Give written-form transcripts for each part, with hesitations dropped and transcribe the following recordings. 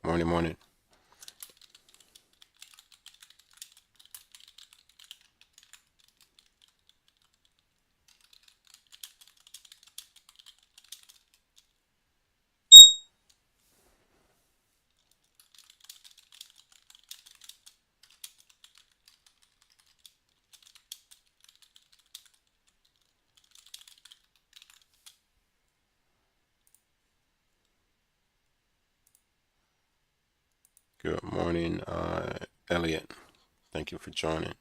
Morning. Good morning, Elliot. Thank you for joining.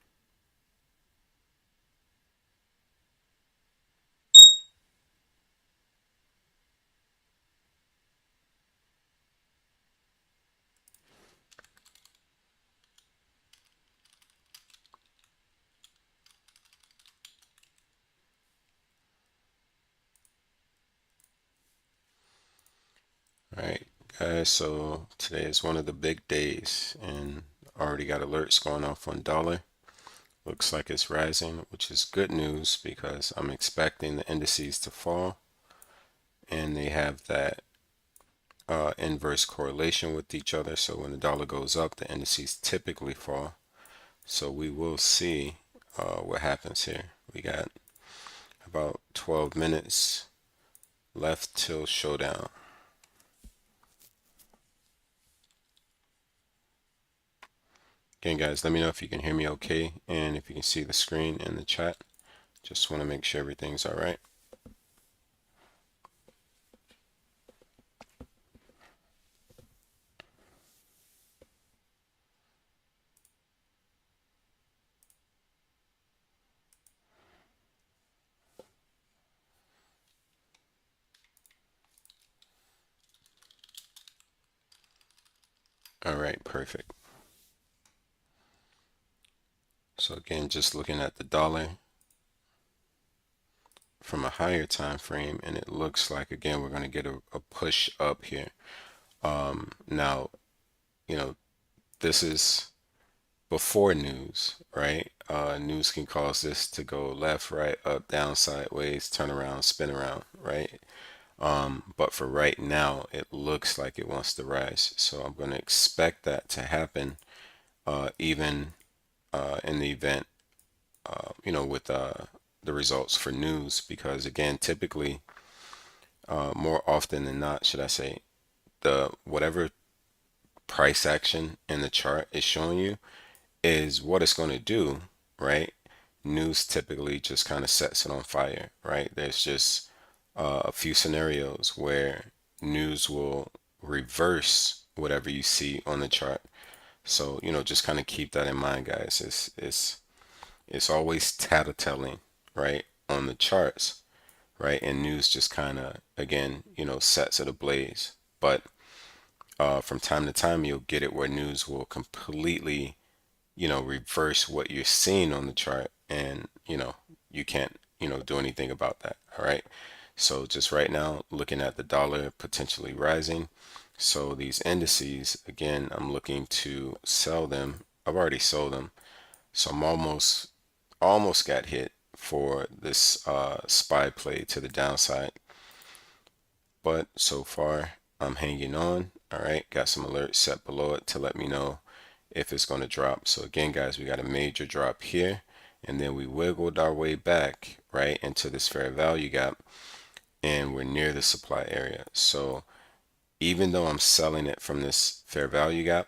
All right, guys. So today is one of the big days, and already got alerts going off on dollar. Looks like it's rising, which is good news because I'm expecting the indices to fall, and they have that inverse correlation with each other. So when the dollar goes up, the indices typically fall. So we will see what happens here. We got about 12 minutes left till showdown. Again, guys, let me know if you can hear me okay and if you can see the screen in the chat. Just want to make sure everything's all right. All right, perfect. So again, just looking at the dollar from a higher time frame, and it looks like, again, we're going to get a push up here. Now, this is before news, right? News can cause this to go left, right, up, down, sideways, turn around, spin around, right? But for right now, it looks like it wants to rise. So I'm going to expect that to happen, even in the event, with the results for news, because again, typically, more often than not, should I say, the whatever price action in the chart is showing you is what it's going to do, right? News typically just kind of sets it on fire, right? There's just a few scenarios where news will reverse whatever you see on the chart. So, just kind of keep that in mind, guys. It's always tattletelling, right, on the charts, right? And news just kind of, again, sets it ablaze. But from time to time, you'll get it where news will completely, reverse what you're seeing on the chart, and you can't do anything about that. All right, so just right now, looking at the dollar potentially rising, so these indices, again, I'm looking to sell them. I've already sold them, so I'm almost got hit for this spy play to the downside, but so far I'm hanging on. All right, got some alerts set below it to let me know if it's going to drop. So again, guys, we got a major drop here, and then we wiggled our way back right into this fair value gap, and we're near the supply area. So even though I'm selling it from this fair value gap,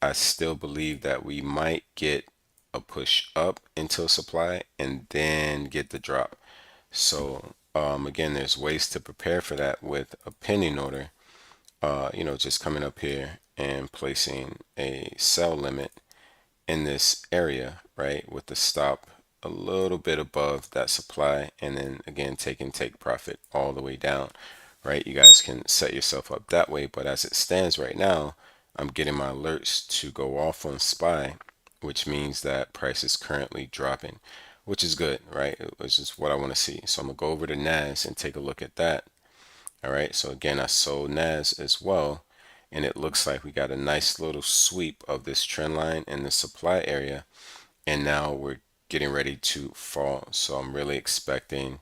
I still believe that we might get a push up until supply and then get the drop. So again, there's ways to prepare for that with a pending order. Just coming up here and placing a sell limit in this area, right, with the stop a little bit above that supply, and then again take profit all the way down, right? You guys can set yourself up that way, but as it stands right now, I'm getting my alerts to go off on SPY, which means that price is currently dropping, which is good, right? Which is what I want to see. So I'm gonna go over to NAS and take a look at that. All right, so again, I sold NAS as well, and it looks like we got a nice little sweep of this trend line in the supply area, and now we're getting ready to fall. So I'm really expecting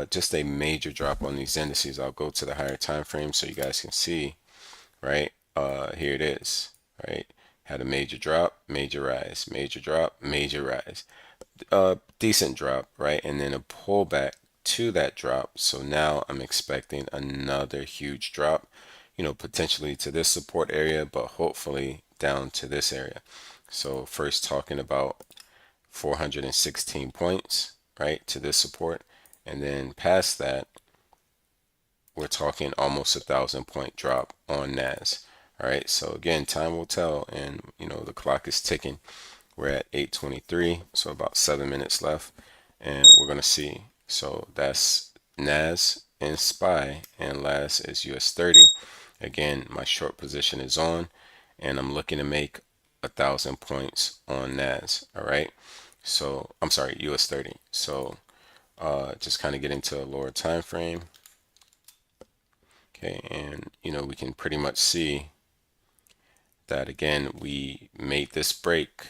just a major drop on these indices. I'll go to the higher time frame so you guys can see, right? here it is, right? Had a major drop, major rise, major drop, major rise, decent drop, right? And then a pullback to that drop. So now I'm expecting another huge drop, potentially to this support area, but hopefully down to this area. So first talking about 416 points, right, to this support, and then past that, we're talking almost 1,000 point drop on NAS. All right, so again, time will tell, and the clock is ticking. We're at 8:23, so about 7 minutes left, and we're gonna see. So that's NAS and SPY, and last is US 30. Again, my short position is on, and I'm looking to make 1,000 points on NAS. All right, so I'm sorry, US 30. So just kind of get into a lower time frame. Okay, and we can pretty much see that again we made this break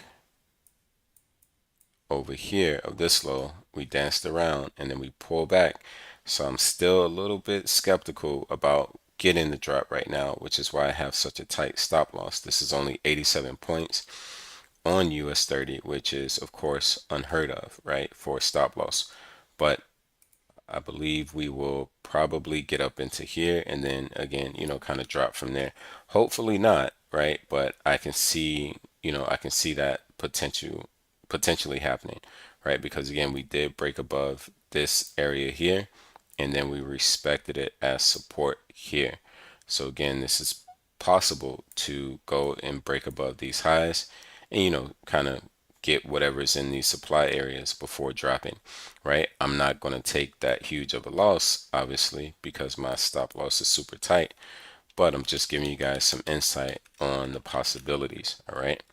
over here of this low, we danced around and then we pull back. So I'm still a little bit skeptical about getting the drop right now, which is why I have such a tight stop loss. This is only 87 points on US 30, which is of course unheard of, right, for a stop loss. But I believe we will probably get up into here and then again, kind of drop from there. Hopefully not, right? But I can see, I can see that potentially happening, right? Because again, we did break above this area here and then we respected it as support here. So again, this is possible to go and break above these highs and kind of get whatever's in these supply areas before dropping, right? I'm not going to take that huge of a loss, obviously, because my stop loss is super tight, but I'm just giving you guys some insight on the possibilities, all right?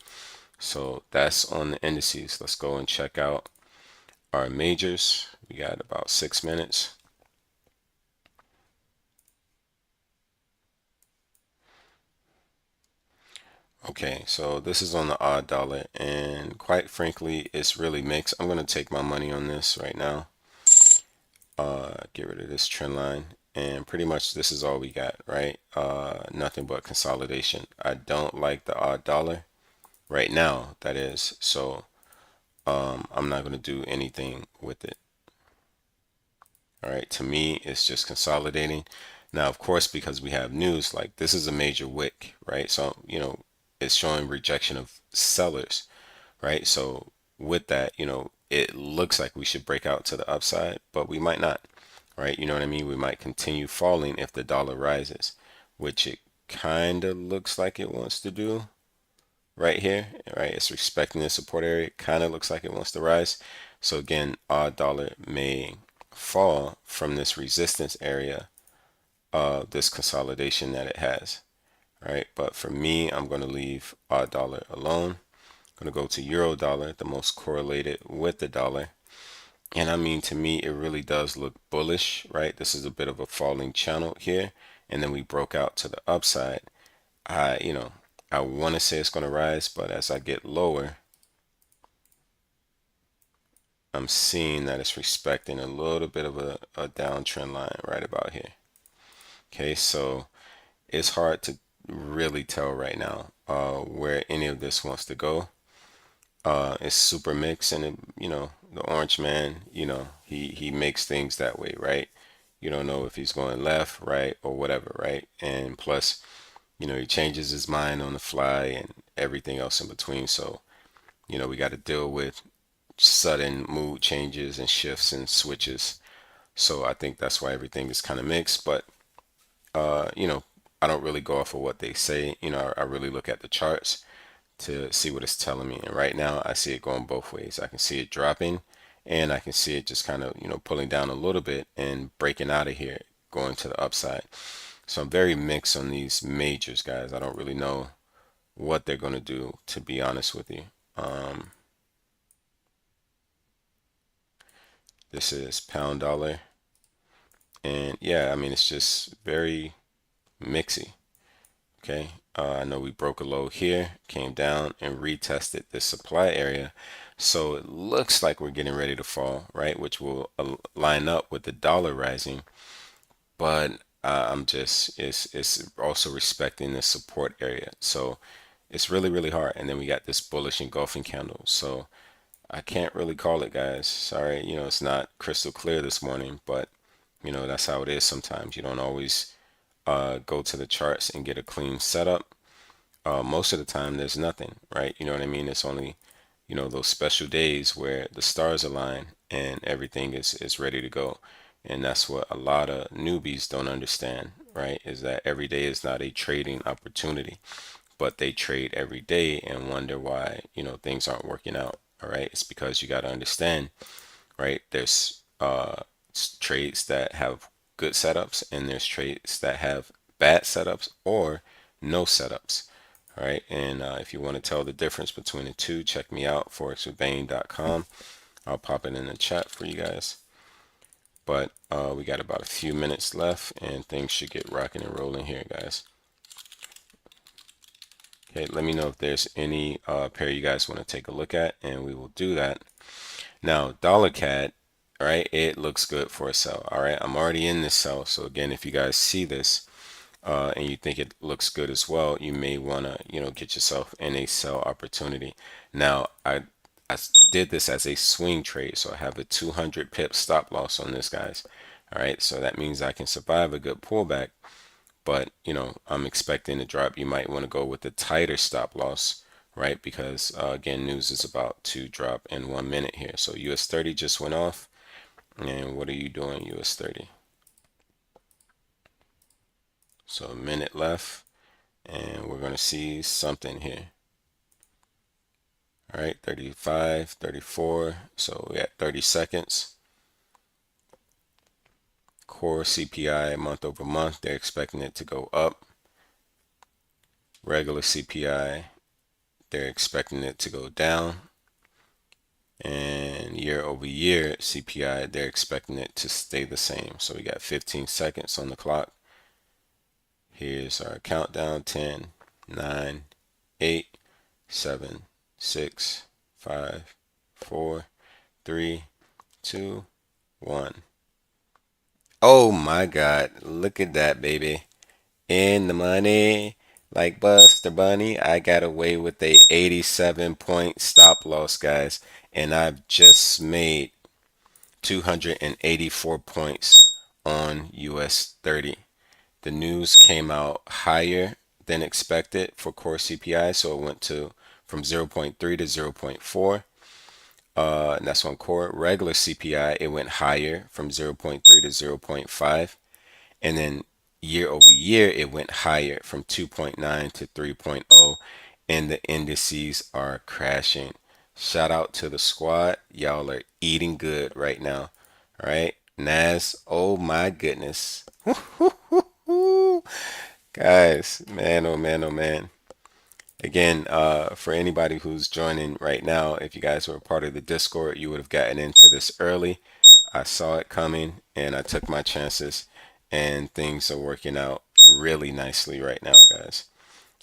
So that's on the indices. Let's go and check out our majors. We got about 6 minutes. Okay, so this is on the odd dollar, and quite frankly, it's really mixed. I'm going to take my money on this right now. Get rid of this trend line, and pretty much this is all we got, right? Nothing but consolidation. I don't like the odd dollar right now, that is. So I'm not going to do anything with it. All right, to me, it's just consolidating. Now, of course, because we have news, like this is a major wick, right? So, it's showing rejection of sellers, right? So with that, it looks like we should break out to the upside, but we might not, right? You know what I mean? We might continue falling if the dollar rises, which it kind of looks like it wants to do right here, right? It's respecting the support area. Kind of looks like it wants to rise. So again, odd dollar may fall from this resistance area of this consolidation that it has, right? But for me, I'm going to leave odd dollar alone. I'm going to go to euro dollar, the most correlated with the dollar. And I mean, to me, it really does look bullish, right? This is a bit of a falling channel here. And then we broke out to the upside. I want to say it's going to rise, but as I get lower, I'm seeing that it's respecting a little bit of a downtrend line right about here. Okay, so it's hard to really tell right now where any of this wants to go. It's super mixed, and the orange man, he makes things that way, right? You don't know if he's going left, right, or whatever, right? And plus, he changes his mind on the fly and everything else in between. So, we got to deal with sudden mood changes and shifts and switches. So I think that's why everything is kind of mixed. But I don't really go off of what they say. I really look at the charts to see what it's telling me. And right now, I see it going both ways. I can see it dropping, and I can see it just kind of pulling down a little bit and breaking out of here, going to the upside. So I'm very mixed on these majors, guys. I don't really know what they're going to do, to be honest with you. This is pound dollar. And yeah, I mean, it's just very mixy. Okay. I know we broke a low here, came down and retested this supply area. So it looks like we're getting ready to fall, right? Which will line up with the dollar rising. But I'm just it's also respecting the support area. So it's really really hard. And then we got this bullish engulfing candle. So I can't really call it, guys. Sorry, it's not crystal clear this morning, but that's how it is sometimes. You don't always go to the charts and get a clean setup. Most of the time there's nothing, right? You know what I mean? It's only, those special days where the stars align and everything is ready to go. And that's what a lot of newbies don't understand, right? Is that every day is not a trading opportunity, but they trade every day and wonder why, things aren't working out. All right. It's because you got to understand, right? There's trades that have good setups and there's trades that have bad setups or no setups. All right. And if you want to tell the difference between the two, check me out, forexwithbain.com. I'll pop it in the chat for you guys. But we got about a few minutes left and things should get rocking and rolling here, guys. Okay, let me know if there's any pair you guys want to take a look at, and we will do that. Now, dollar CAD, all right, it looks good for a sell. All right, I'm already in this sell. So again, if you guys see this and you think it looks good as well, you may want to, get yourself in a sell opportunity. Now, I did this as a swing trade, so I have a 200 pip stop loss on this, guys. All right, so that means I can survive a good pullback. But, I'm expecting a drop. You might want to go with the tighter stop loss, right? Because, again, news is about to drop in 1 minute here. So US 30 just went off. And what are you doing, US 30? So a minute left. And we're going to see something here. All right, 35, 34. So we got 30 seconds. Core CPI month over month, they're expecting it to go up. Regular CPI, they're expecting it to go down. And year over year CPI, they're expecting it to stay the same. So we got 15 seconds on the clock. Here's our countdown: 10, 9, 8, 7, 6, 5, 4, 3, 2, 1. Oh my God, look at that, baby. In the money. Like Buster Bunny, I got away with a 87-point stop loss, guys. And I've just made 284 points on US 30. The news came out higher than expected for core CPI, so it went to from 0.3 to 0.4. And that's on core. Regular CPI, it went higher from 0.3 to 0.5. And then year over year, it went higher from 2.9 to 3.0. And the indices are crashing. Shout out to the squad. Y'all are eating good right now. All right. Nas, oh my goodness. Guys, man, oh man, oh man. Again, for anybody who's joining right now, if you guys were a part of the Discord, you would have gotten into this early. I saw it coming and I took my chances, and things are working out really nicely right now, guys.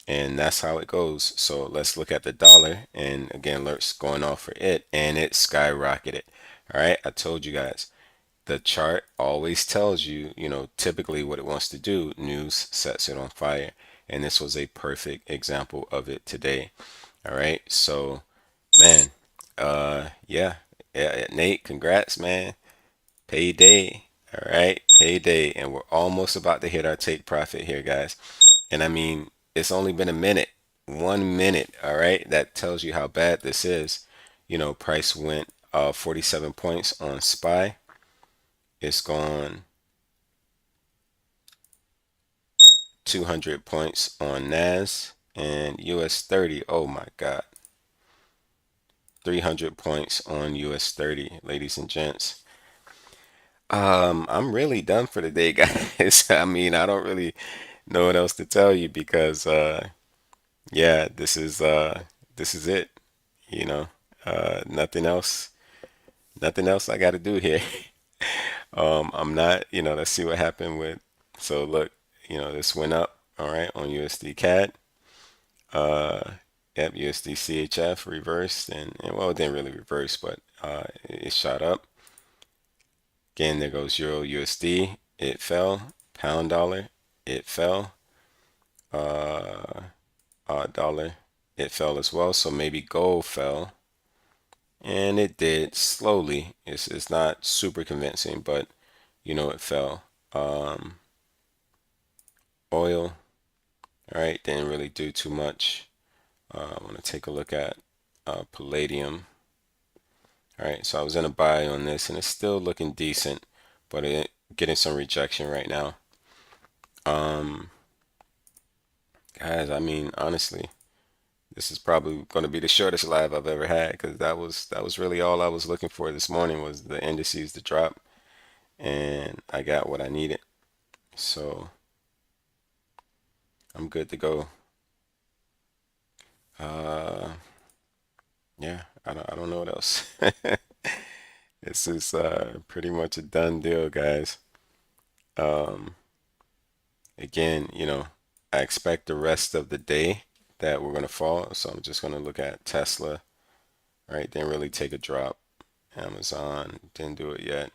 And that's how it goes. So let's look at the dollar, and again, alerts going off for it, and it skyrocketed. All right, I told you guys. The chart always tells you, typically what it wants to do. News sets it on fire. And this was a perfect example of it today. All right. So, man, yeah, Nate, congrats, man. Payday. All right. Payday. And we're almost about to hit our take profit here, guys. And I mean, it's only been a minute. 1 minute. All right. That tells you how bad this is. Price went 47 points on SPY. It's gone 200 points on NAS and US 30. Oh my God. 300 points on US 30, ladies and gents. I'm really done for the day, guys. I mean, I don't really know what else to tell you because yeah, this is it, you know. Nothing else I got to do here. I'm not, let's see what happened with, so look, this went up, all right, on USD CAD. Yep, USD CHF reversed, and well, it didn't really reverse, but it shot up. Again, there goes Euro USD. It fell, pound dollar, it fell. Uh, dollar, it fell as well. So maybe gold fell, and it did slowly. It's not super convincing, but it fell. Oil, all right, didn't really do too much. I want to take a look at palladium. All right, so I was in a buy on this, and it's still looking decent, but it getting some rejection right now. Guys, I mean, honestly, this is probably going to be the shortest live I've ever had because that was really all I was looking for this morning was the indices to drop, and I got what I needed. So I'm good to go. Uh, yeah, I don't know what else. This is pretty much a done deal, guys. Um, Again, I expect the rest of the day that we're gonna fall, so I'm just gonna look at Tesla. Right, didn't really take a drop. Amazon didn't do it yet.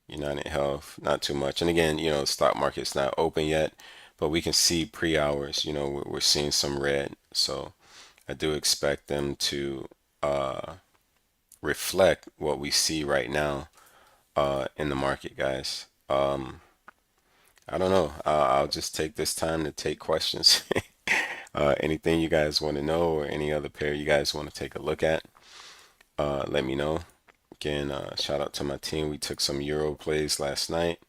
United Health, not too much. And again, stock market's not open yet, but we can see pre-hours. We're seeing some red, so I do expect them to uh, reflect what we see right now in the market, guys. I don't know. I'll just take this time to take questions. Anything you guys want to know or any other pair you guys want to take a look at, let me know. Again, shout out to my team. We took some Euro plays last night.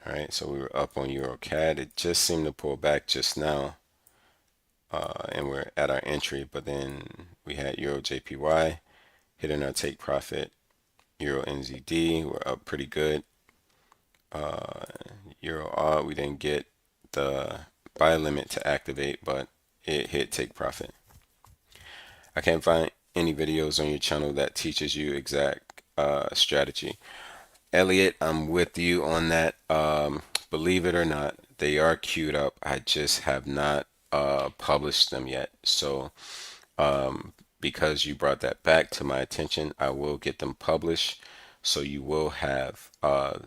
All right, so we were up on Euro CAD. It just seemed to pull back just now, and we're at our entry. But then we had Euro JPY hitting our take profit. Euro NZD, we're up pretty good. Euro AUD, we didn't get the buy limit to activate, but it hit take profit. I can't find any videos on your channel that teaches you exact strategy. Elliot, I'm with you on that. Believe it or not, they are queued up. I just have not published them yet. So, because you brought that back to my attention, I will get them published. So you will have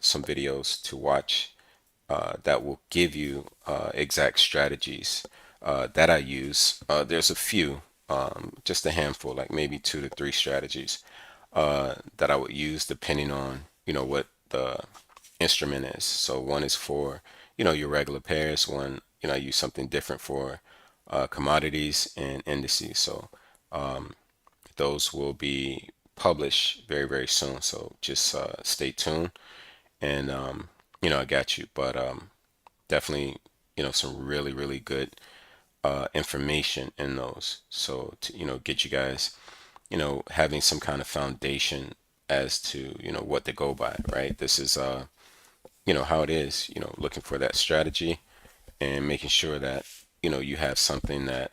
some videos to watch that will give you exact strategies that I use. There's a few, just a handful, like maybe 2 to 3 strategies that I would use depending on, what the instrument is. So one is for, your regular pairs. One, I use something different for commodities and indices. So those will be published very, very soon. So just stay tuned and, I got you. But definitely, some really, really good information in those. So to, get you guys, having some kind of foundation as to, what to go by, right? This is, how it is, looking for that strategy and making sure that, you have something that,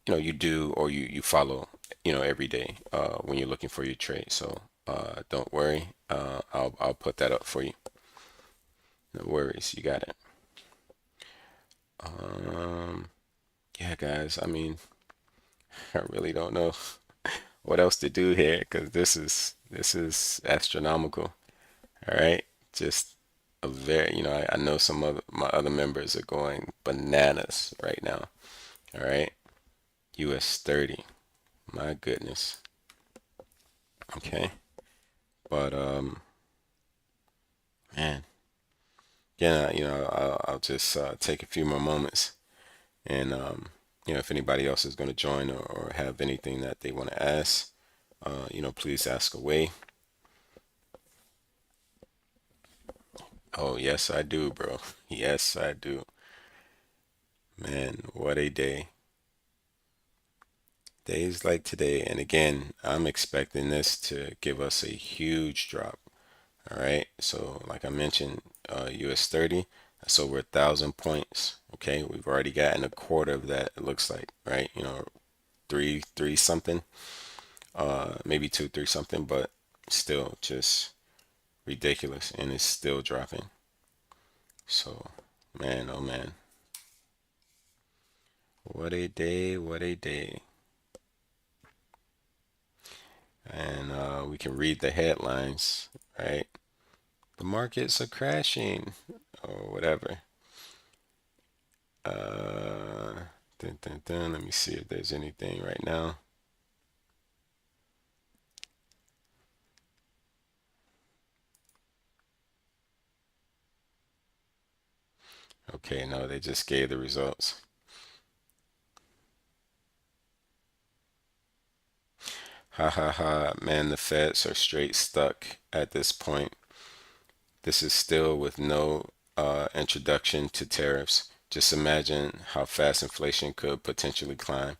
you do or you follow, every day when you're looking for your trade. So don't worry. I'll put that up for you. No worries. You got it. Um, yeah, guys. I mean, I really don't know what else to do here because this is astronomical. All right, just a very, I know some of my other members are going bananas right now. All right, US 30. My goodness. Okay, but man, yeah, I'll just take a few more moments and if anybody else is going to join or have anything that they want to ask, please ask away. Oh, yes, I do, bro. Yes, I do. Man, what a day. Days like today. And again, I'm expecting this to give us a huge drop. All right. So, like I mentioned, US 30, that's over 1,000 points. Okay. We've already gotten a quarter of that, it looks like, right? Three something, maybe two, three something, but still just ridiculous. And it's still dropping. So, man, oh man. What a day. What a day. And we can read the headlines, right? The markets are crashing. or whatever. Uh, Let me see if there's anything right now. Okay, no, they just gave the results. Ha ha ha, man, the feds are straight stuck at this point. This is still with no introduction to tariffs. Just imagine how fast inflation could potentially climb.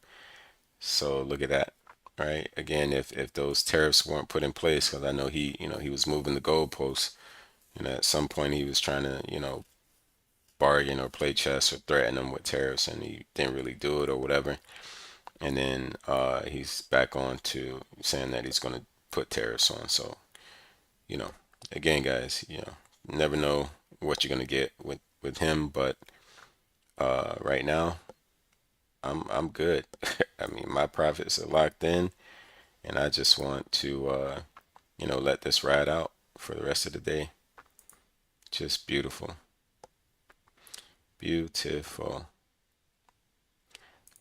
So look at that, right? Again, if those tariffs weren't put in place, because I know he was moving the goalposts. At some point he was trying to, bargain or play chess or threaten them with tariffs, and he didn't really do it or whatever. And then he's back on to saying that he's going to put tariffs on. So, you know, again, guys, never know what you're going to get with him, but right now, I'm good. I mean, my profits are locked in, and I just want to let this ride out for the rest of the day. Just beautiful. Beautiful.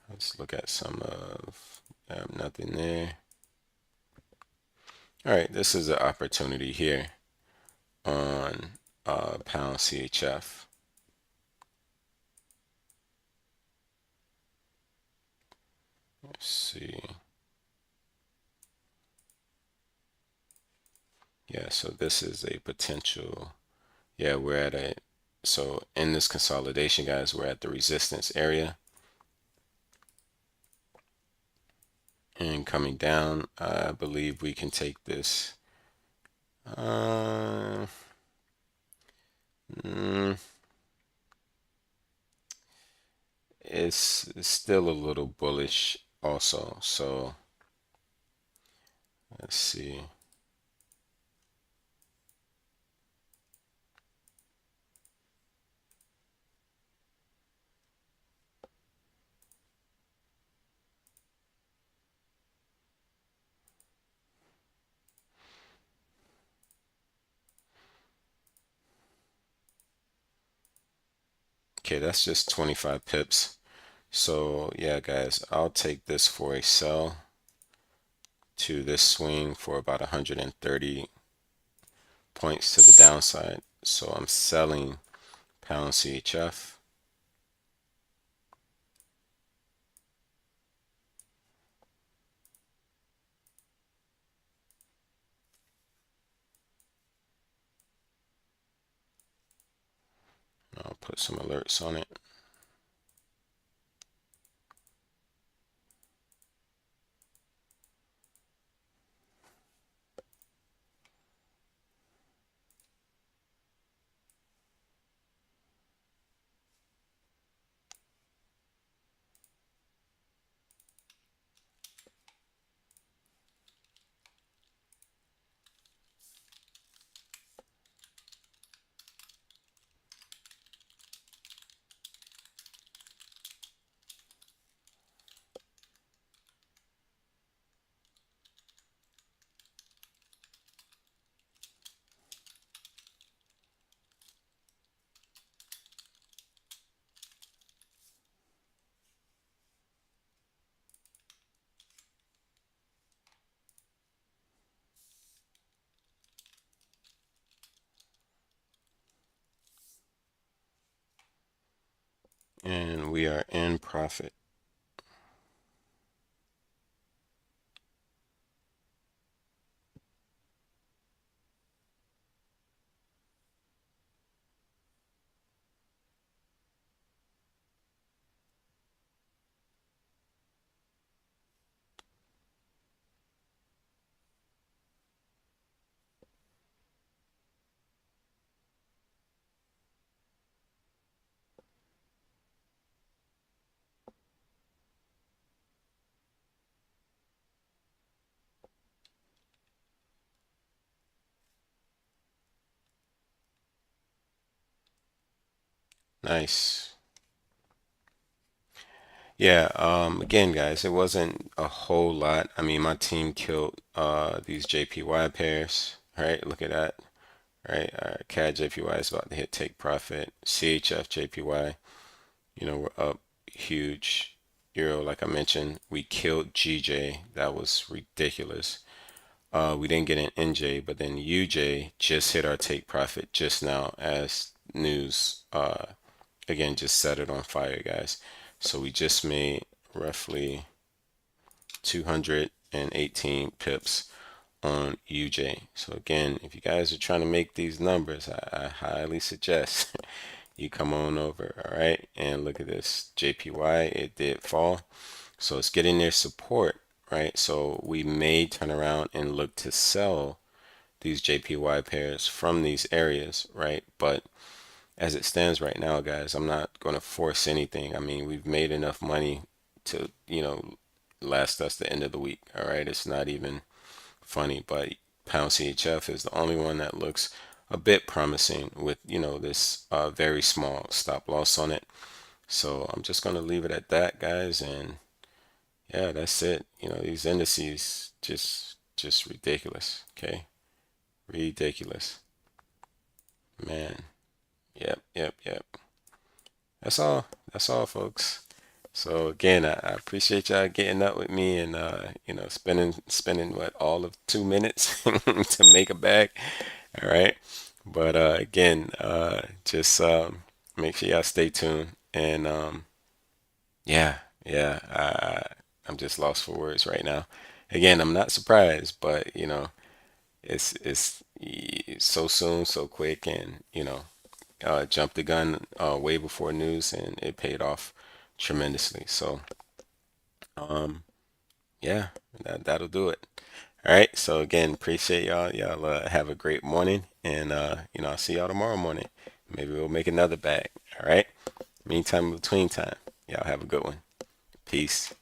Let's look at some of nothing there. All right, this is an opportunity here on pound CHF. Let's see. Yeah, so this is a potential. Yeah, so in this consolidation, guys, we're at the resistance area. And coming down, I believe we can take this. Uh, mm, it's still a little bullish also. So let's see. Okay, that's just 25 pips. So yeah, guys, I'll take this for a sell to this swing for about 130 points to the downside. So I'm selling pound CHF. I'll put some alerts on it. And we are in profit. Nice. Yeah, again, guys, it wasn't a whole lot. I mean, my team killed these JPY pairs. All right, look at that. right? CAD JPY is about to hit take profit. CHF JPY, we're up huge. Euro, like I mentioned, we killed GJ. That was ridiculous. We didn't get an NJ, but then UJ just hit our take profit just now as news, again, just set it on fire, guys. So we just made roughly 218 pips on UJ. So again, if you guys are trying to make these numbers, I highly suggest you come on over, all right? And look at this JPY, it did fall. So it's getting their support, right? So we may turn around and look to sell these JPY pairs from these areas, right? But as it stands right now, guys, I'm not going to force anything. I mean, we've made enough money to, last us the end of the week, all right? It's not even funny, but pound CHF is the only one that looks a bit promising with, this very small stop loss on it. So I'm just going to leave it at that, guys, and yeah, that's it. These indices just ridiculous, okay? Ridiculous. Man. Yep, yep, yep. That's all. That's all, folks. So again, I appreciate y'all getting up with me and spending what all of 2 minutes to make a bag. All right. But again, just make sure y'all stay tuned. And yeah, yeah, I'm just lost for words right now. Again, I'm not surprised, but it's so soon, so quick, and jumped the gun way before news, and it paid off tremendously. So, yeah, that'll do it. All right. So again, appreciate y'all. Y'all have a great morning, and I'll see y'all tomorrow morning. Maybe we'll make another bag. All right. Meantime, between time, y'all have a good one. Peace.